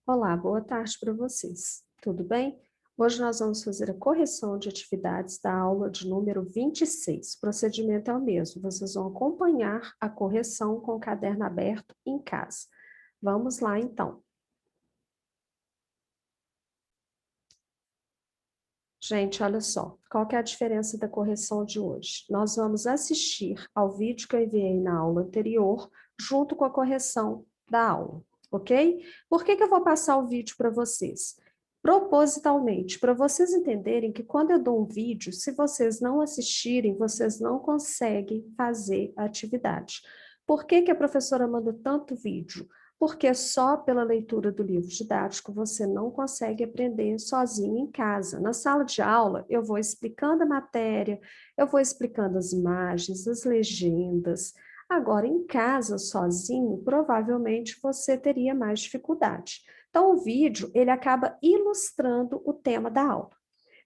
Olá, boa tarde para vocês. Tudo bem? Hoje nós vamos fazer a correção de atividades da aula de número 26. O procedimento é o mesmo, vocês vão acompanhar a correção com o caderno aberto em casa. Vamos lá, então. Gente, olha só, qual que é a diferença da correção de hoje? Nós vamos assistir ao vídeo que eu enviei na aula anterior, junto com a correção da aula, ok? Por que que eu vou passar o vídeo para vocês? Propositalmente, para vocês entenderem que quando eu dou um vídeo, se vocês não assistirem, vocês não conseguem fazer a atividade. Por que que a professora manda tanto vídeo? Porque só pela leitura do livro didático você não consegue aprender sozinho em casa. Na sala de aula, eu vou explicando a matéria, eu vou explicando as imagens, as legendas. Agora, em casa, sozinho, provavelmente você teria mais dificuldade. Então, o vídeo, ele acaba ilustrando o tema da aula.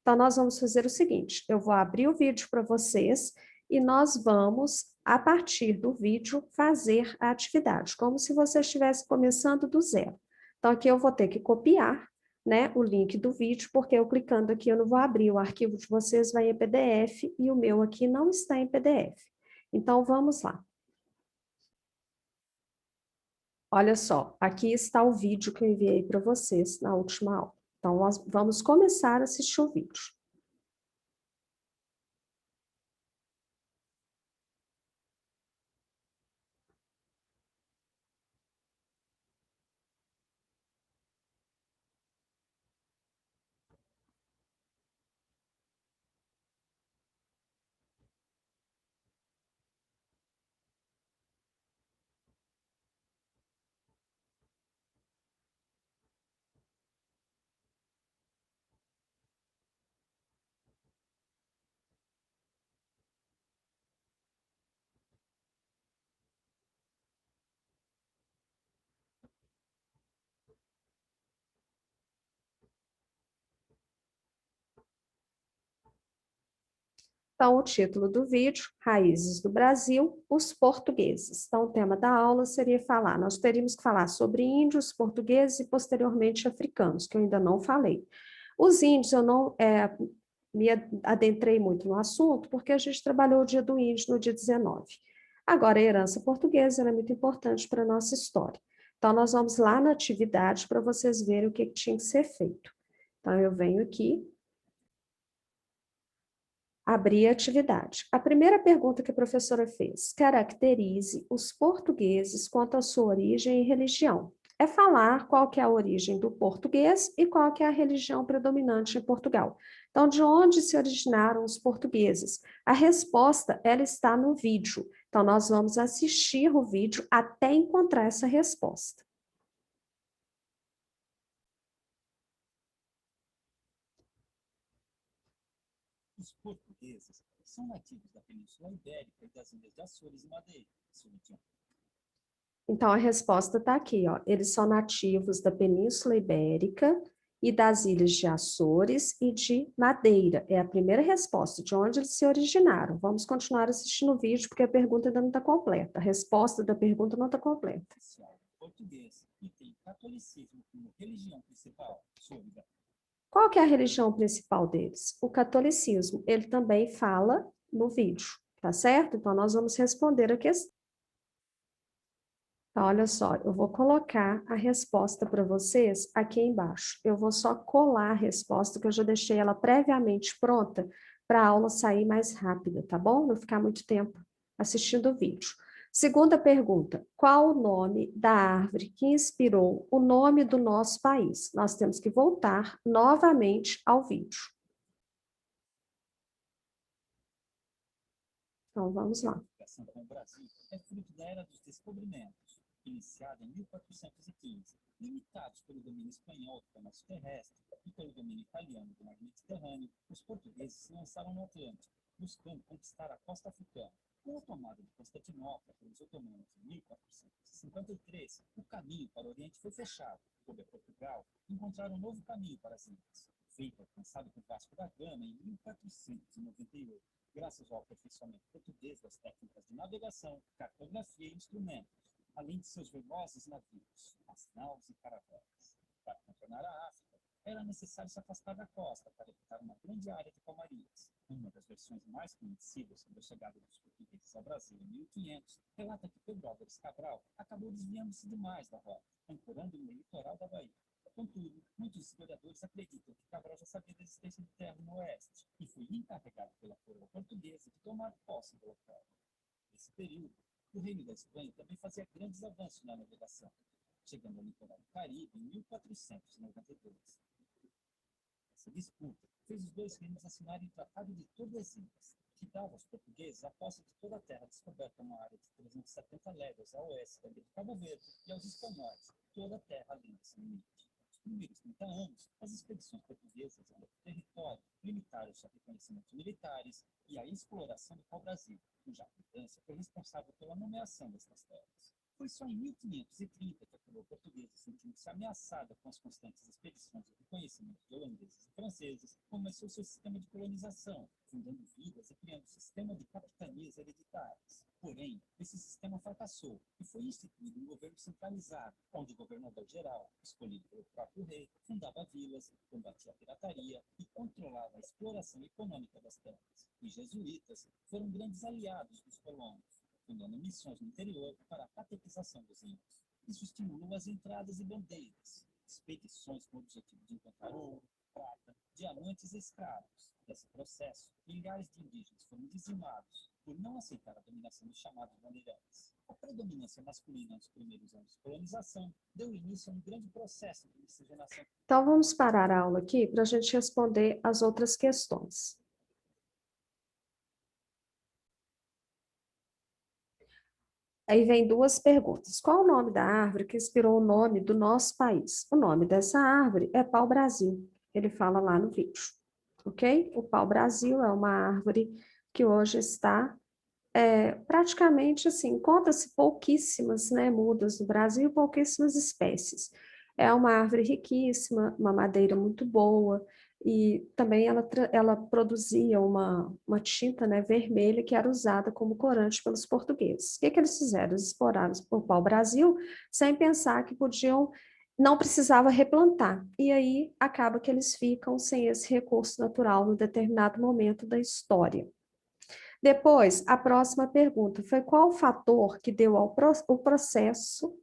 Então, nós vamos fazer o seguinte, eu vou abrir o vídeo para vocês e nós vamos, a partir do vídeo, fazer a atividade, como se você estivesse começando do zero. Então, aqui eu vou ter que copiar, né, o link do vídeo, porque eu clicando aqui eu não vou abrir, o arquivo de vocês vai em PDF e o meu aqui não está em PDF. Então, vamos lá. Olha só, aqui está o vídeo que eu enviei para vocês na última aula. Então, nós vamos começar a assistir o vídeo. Então, o título do vídeo, Raízes do Brasil, os portugueses. Então, o tema da aula seria falar, nós teríamos que falar sobre índios, portugueses e, posteriormente, africanos, que eu ainda não falei. Os índios, eu não me adentrei muito no assunto, porque a gente trabalhou o dia do índio no dia 19. Agora, a herança portuguesa é muito importante para a nossa história. Então, nós vamos lá na atividade para vocês verem o que tinha que ser feito. Então, eu venho aqui, abrir a atividade. A primeira pergunta que a professora fez: caracterize os portugueses quanto à sua origem e religião. É falar qual que é a origem do português e qual que é a religião predominante em Portugal. Então, de onde se originaram os portugueses? A resposta, ela está no vídeo. Então, nós vamos assistir o vídeo até encontrar essa resposta. Os portugueses são nativos da Península Ibérica e das ilhas de Açores e Madeira. Então, a resposta está aqui, ó. Eles são nativos da Península Ibérica e das ilhas de Açores e de Madeira. É a primeira resposta, de onde eles se originaram. Vamos continuar assistindo o vídeo, porque a pergunta ainda não está completa. A resposta da pergunta não está completa. Português e tem catolicismo como religião principal. Qual que é a religião principal deles? O catolicismo. Ele também fala no vídeo, tá certo? Então, nós vamos responder a questão. Então, olha só, eu vou colocar a resposta para vocês aqui embaixo. Eu vou só colar a resposta, que eu já deixei ela previamente pronta para a aula sair mais rápida, tá bom? Não ficar muito tempo assistindo o vídeo. Segunda pergunta: qual o nome da árvore que inspirou o nome do nosso país? Nós temos que voltar novamente ao vídeo. Então, vamos lá. Com o Brasil é fruto da Era dos Descobrimentos, iniciada em 1415, limitados pelo domínio espanhol do comércio terrestre e pelo domínio italiano do mar Mediterrâneo. Os portugueses se lançaram no Atlântico, buscando conquistar a costa africana. Com a tomada de Constantinopla pelos otomanos em 1453, o caminho para o Oriente foi fechado. Coube a Portugal encontrar um novo caminho para as Índias, feito alcançado por Vasco da Gama em 1498. Graças ao aperfeiçoamento português das técnicas de navegação, cartografia e instrumentos, além de seus velosos navios, as naus e caravelas. Para contornar a África, era necessário se afastar da costa para evitar uma grande área de calmarias. Uma das versões mais conhecidas sobre a chegada dos portugueses ao Brasil em 1500 relata que Pedro Álvares Cabral acabou desviando-se demais da rota, ancorando no litoral da Bahia. Contudo, muitos historiadores acreditam que Cabral já sabia da existência de terra no oeste e foi encarregado pela coroa portuguesa de tomar posse do local. Nesse período, o Reino da Espanha também fazia grandes avanços na navegação, chegando ao litoral do Caribe em 1492. Essa disputa fez os dois reinos assinarem o Tratado de Tordesilhas, que dava aos portugueses a posse de toda a terra descoberta uma área de 370 léguas a oeste da ilha de Cabo Verde e aos espanhóis toda a terra além desse limite. Nos primeiros 30 anos, as expedições portuguesas ao território limitaram-se a reconhecimentos militares e a exploração do pau-brasil, cuja abundância foi responsável pela nomeação destas terras. Foi só em 1530 que a coroa portuguesa, sentindo-se ameaçada com as constantes expedições de reconhecimento de holandeses e franceses, começou seu sistema de colonização, fundando vilas e criando um sistema de capitanias hereditárias. Porém, esse sistema fracassou e foi instituído um governo centralizado, onde o governador-geral, escolhido pelo próprio rei, fundava vilas, combatia a pirataria e controlava a exploração econômica das terras. Os jesuítas foram grandes aliados dos colonos, fundando missões no interior para a catequização dos índios. Isso estimulou as entradas e bandeiras, expedições com o objetivo de encontrar ouro, prata, diamantes e escravos. Nesse processo, milhares de indígenas foram dizimados por não aceitar a dominação dos chamados bandeirantes. A predominância masculina nos primeiros anos de colonização deu início a um grande processo de miscigenação. Então, vamos parar a aula aqui para a gente responder as outras questões. Aí vem duas perguntas. Qual o nome da árvore que inspirou o nome do nosso país? O nome dessa árvore é pau-brasil. Ele fala lá no vídeo, ok? O pau-brasil é uma árvore que hoje está praticamente assim, encontra-se pouquíssimas, né, mudas no Brasil, pouquíssimas espécies. É uma árvore riquíssima, uma madeira muito boa, e também ela produzia uma tinta, né, vermelha que era usada como corante pelos portugueses. O que que eles fizeram? Eles exploraram o pau-brasil sem pensar que podiam, não precisava replantar. E aí acaba que eles ficam sem esse recurso natural no determinado momento da história. Depois, a próxima pergunta foi qual o fator que deu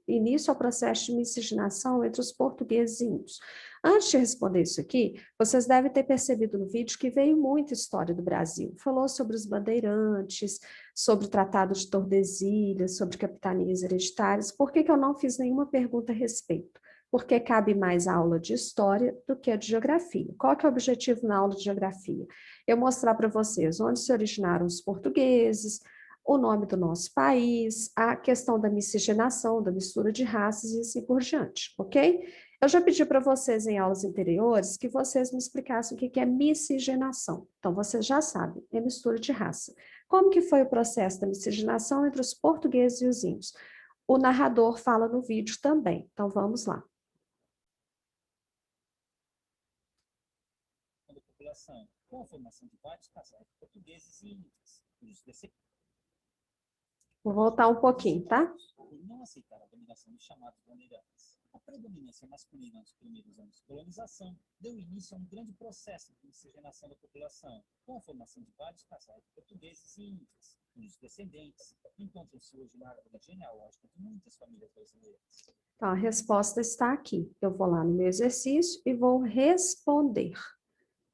início ao processo de miscigenação entre os portugueses e índios? Antes de responder isso aqui, vocês devem ter percebido no vídeo que veio muita história do Brasil. Falou sobre os bandeirantes, sobre o Tratado de Tordesilhas, sobre capitanias hereditárias. Por que que eu não fiz nenhuma pergunta a respeito? Porque cabe mais a aula de história do que a de geografia. Qual que é o objetivo na aula de geografia? Eu mostrar para vocês onde se originaram os portugueses, o nome do nosso país, a questão da miscigenação, da mistura de raças e assim por diante, ok? Eu já pedi para vocês em aulas anteriores que vocês me explicassem o que é miscigenação. Então, vocês já sabem, é mistura de raça. Como que foi o processo da miscigenação entre os portugueses e os índios? O narrador fala no vídeo também, então vamos lá. Da população, com a formação de vários casais portugueses e índios, cujos descendentes Vou voltar um pouquinho, tá? por não aceitar a dominação dos chamados bandeirantes. A predominância masculina nos primeiros anos de colonização deu início a um grande processo de miscigenação da população, com a formação de vários casais portugueses e índios, cujos descendentes encontram-se hoje na árvore genealógica de muitas famílias brasileiras. Então, a resposta está aqui. Eu vou lá no meu exercício e vou responder.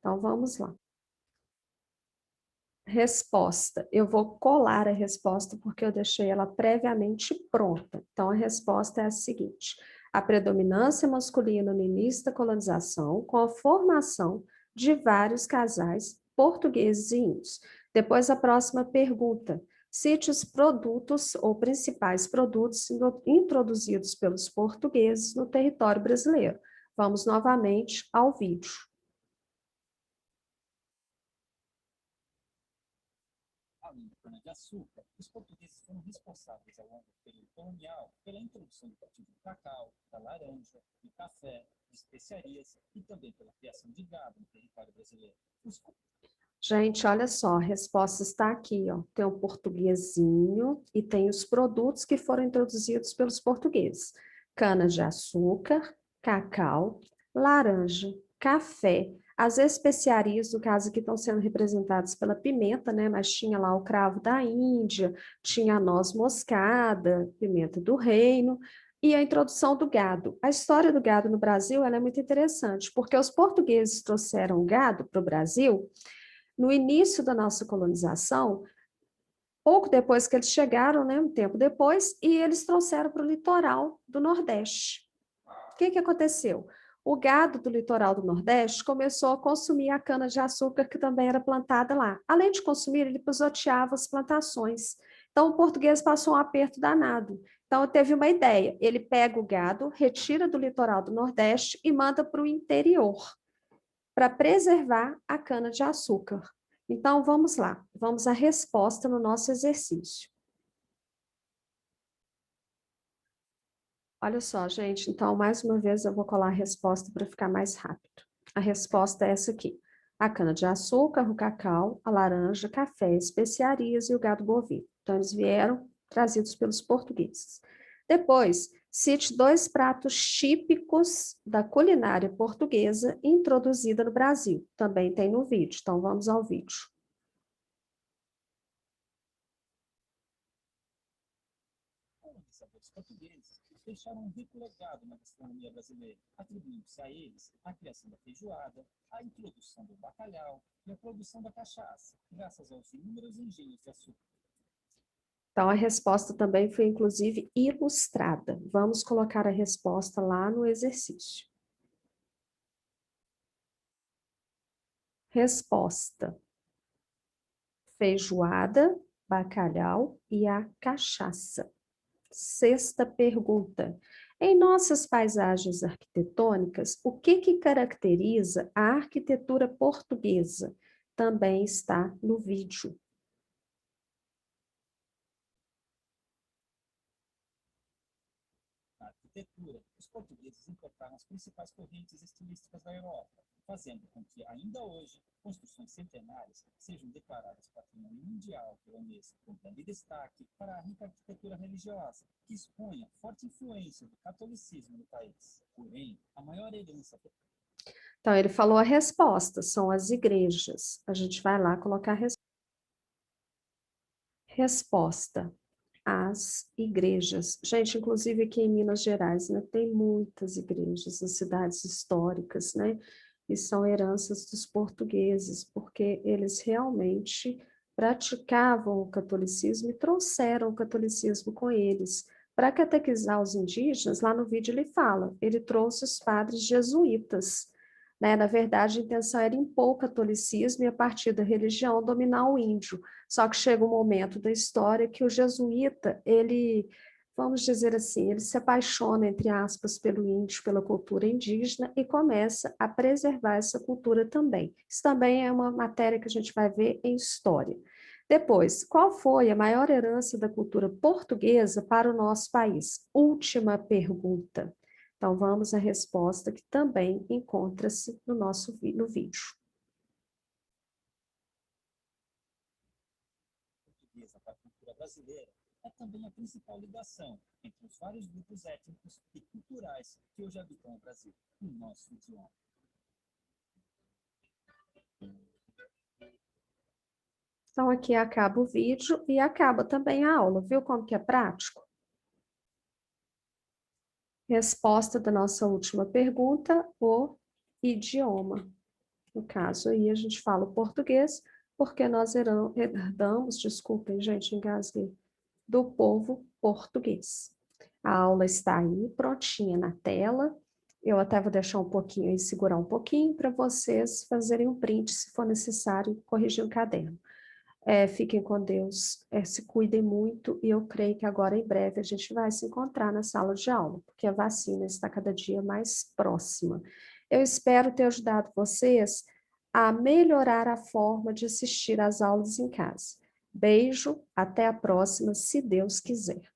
Então, vamos lá. Resposta. Eu vou colar a resposta porque eu deixei ela previamente pronta. Então, a resposta é a seguinte. A predominância masculina no início da colonização com a formação de vários casais portugueses e índios. Depois, a próxima pergunta. Cite os produtos ou principais produtos introduzidos pelos portugueses no território brasileiro. Vamos novamente ao vídeo. Além da cana-de-açúcar, os portugueses foram responsáveis ao longo do período colonial pela introdução do cultivo do cacau, da laranja, do café, de especiarias e também pela criação de gado no território brasileiro. Gente, olha só, a resposta está aqui, ó. Tem o portuguesinho e tem os produtos que foram introduzidos pelos portugueses. Cana-de-açúcar, cacau, laranja, café, as especiarias, no caso aqui estão sendo representadas pela pimenta, né? Mas tinha lá o cravo da Índia, tinha a noz moscada, pimenta do reino, e a introdução do gado. A história do gado no Brasil ela é muito interessante, porque os portugueses trouxeram o gado para o Brasil no início da nossa colonização, pouco depois que eles chegaram, né, um tempo depois, e eles trouxeram para o litoral do Nordeste. O que aconteceu? O gado do litoral do Nordeste começou a consumir a cana-de-açúcar que também era plantada lá. Além de consumir, ele pisoteava as plantações. Então, o português passou um aperto danado. Então, teve uma ideia. Ele pega o gado, retira do litoral do Nordeste e manda para o interior, para preservar a cana-de-açúcar. Então, vamos lá. Vamos à resposta no nosso exercício. Olha só, gente, então, mais uma vez, eu vou colar a resposta para ficar mais rápido. A resposta é essa aqui. A cana-de-açúcar, o cacau, a laranja, café, especiarias e o gado bovino. Então, eles vieram trazidos pelos portugueses. Depois, cite 2 pratos típicos da culinária portuguesa introduzida no Brasil. Também tem no vídeo, então vamos ao vídeo. Colonizadores portugueses deixaram um rico legado na gastronomia brasileira, atribuindo-se a eles a criação da feijoada, a introdução do bacalhau e a produção da cachaça, graças aos inúmeros engenhos de açúcar. Então, a resposta também foi, inclusive, ilustrada. Vamos colocar a resposta lá no exercício. Resposta: feijoada, bacalhau e a cachaça. Sexta pergunta. Em nossas paisagens arquitetônicas, o que caracteriza a arquitetura portuguesa? Também está no vídeo. Na arquitetura, os portugueses importaram as principais correntes estilísticas da Europa, fazendo com que, ainda hoje, construções centenárias sejam declaradas patrimônio mundial pela Unesco, com grande destaque para a rica arquitetura religiosa, que expõe a forte influência do catolicismo no país. Porém, a maior herança... Então, ele falou a resposta, são as igrejas. A gente vai lá colocar a resposta. As igrejas. Gente, inclusive aqui em Minas Gerais, né, tem muitas igrejas, as cidades históricas, né, e são heranças dos portugueses, porque eles realmente praticavam o catolicismo e trouxeram o catolicismo com eles. Para catequizar os indígenas, lá no vídeo ele fala, ele trouxe os padres jesuítas, né? Na verdade, a intenção era impor o catolicismo e, a partir da religião, dominar o índio. Só que chega um momento da história que o jesuíta, ele, vamos dizer assim, ele se apaixona, entre aspas, pelo índio, pela cultura indígena e começa a preservar essa cultura também. Isso também é uma matéria que a gente vai ver em história. Depois, qual foi a maior herança da cultura portuguesa para o nosso país? Última pergunta. Então, vamos à resposta que também encontra-se no nosso no vídeo. Portuguesa para a cultura brasileira é também a principal ligação entre os vários grupos étnicos e culturais que hoje habitam o Brasil, o nosso idioma. Então, aqui acaba o vídeo e acaba também a aula. Viu como que é prático? Resposta da nossa última pergunta, o idioma. No caso aí, a gente fala o português, porque nós herdamos, desculpem, gente, engasguei, do povo português. A aula está aí, prontinha na tela. Eu até vou deixar um pouquinho aí, segurar um pouquinho, para vocês fazerem um print, se for necessário, corrigir o caderno. Fiquem com Deus, se cuidem muito, e eu creio que agora, em breve, a gente vai se encontrar na sala de aula, porque a vacina está cada dia mais próxima. Eu espero ter ajudado vocês a melhorar a forma de assistir às aulas em casa. Beijo, até a próxima, se Deus quiser.